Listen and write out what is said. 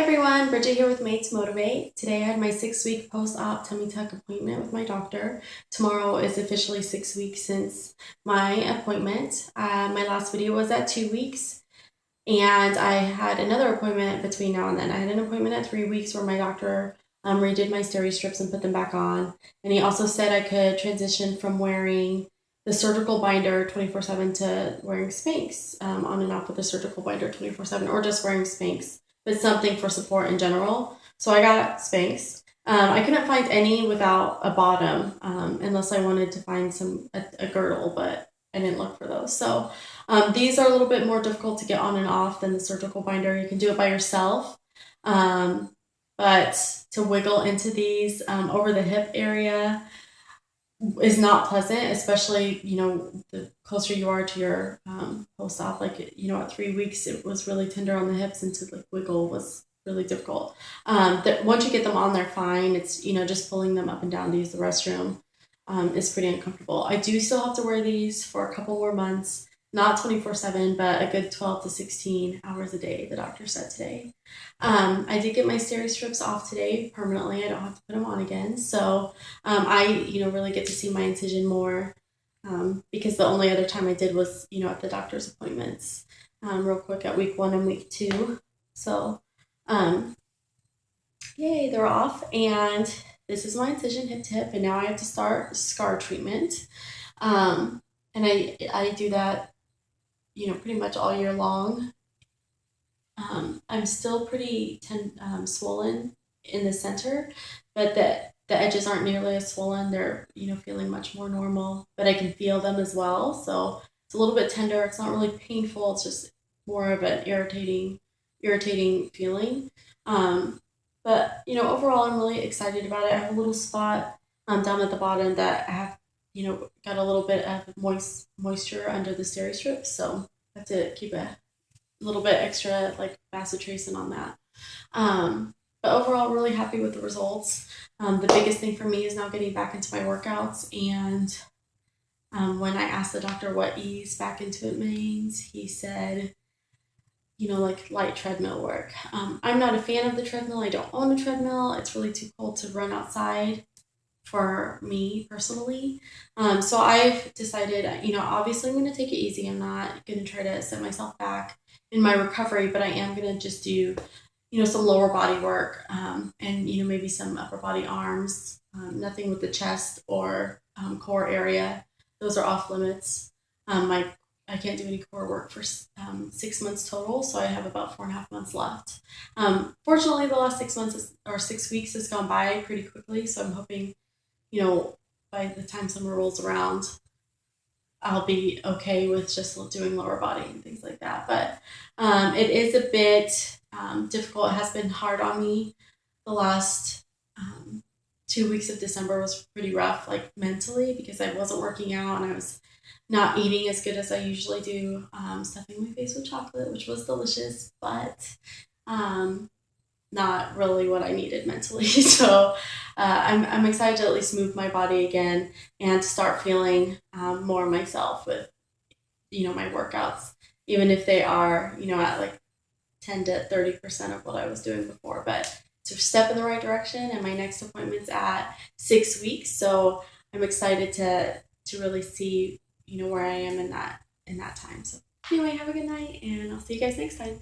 Everyone, Bridget here with Made to Motivate. Today I had my 6-week post-op tummy tuck appointment with my doctor. Tomorrow is officially 6 weeks since my appointment. My last video was at 2 weeks, and I had another appointment between now and then. I had an appointment at 3 weeks where my doctor redid my steri strips and put them back on. And he also said I could transition from wearing the surgical binder 24/7 to wearing Spanx on and off with the surgical binder 24/7, or just wearing Spanx, but something for support in general. So I got Spanx. I couldn't find any without a bottom, unless I wanted to find a girdle, but I didn't look for those. So these are a little bit more difficult to get on and off than the surgical binder. You can do it by yourself, but to wiggle into these over the hip area is not pleasant, especially, the closer you are to your post-op. At 3 weeks, it was really tender on the hips, and to wiggle was really difficult. Once you get them on, they're fine. It's, just pulling them up and down to use the restroom is pretty uncomfortable. I do still have to wear these for a couple more months, not 24/7, but a good 12 to 16 hours a day, the doctor said today. I did get my steri strips off today permanently. I don't have to put them on again. So I, really get to see my incision more because the only other time I did was, at the doctor's appointments real quick at week 1 and week 2. So yay, they're off. And this is my incision hip to hip. And now I have to start scar treatment. And I do that, pretty much all year long. I'm still pretty swollen in the center, but the edges aren't nearly as swollen. They're, feeling much more normal, but I can feel them as well. So it's a little bit tender. It's not really painful. It's just more of an irritating feeling. But, overall, I'm really excited about it. I have a little spot down at the bottom that I have, got a little bit of moisture under the steri strip. So I have to keep a little bit extra bacitracin on that. But overall, really happy with the results. The biggest thing for me is now getting back into my workouts. And when I asked the doctor what ease back into it means, he said, light treadmill work. I'm not a fan of the treadmill. I don't own a treadmill. It's really too cold to run outside for me personally. So I've decided, obviously I'm going to take it easy. I'm not going to try to set myself back in my recovery, but I am going to just do, some lower body work and, maybe some upper body arms, nothing with the chest or core area. Those are off limits. I can't do any core work for 6 months total, so I have about 4.5 months left. Fortunately, the last 6 weeks has gone by pretty quickly, so I'm hoping, by the time summer rolls around, I'll be okay with just doing lower body and things like that. But it is a bit difficult. It has been hard on me. The last 2 weeks of December was pretty rough, mentally, because I wasn't working out and I was not eating as good as I usually do, stuffing my face with chocolate, which was delicious, but not really what I needed mentally. So I'm excited to at least move my body again and to start feeling more myself with, my workouts, even if they are, at 10 to 30% of what I was doing before. But it's a step in the right direction, and my next appointment's at 6 weeks. So I'm excited to really see, where I am in that time. So anyway, have a good night, and I'll see you guys next time.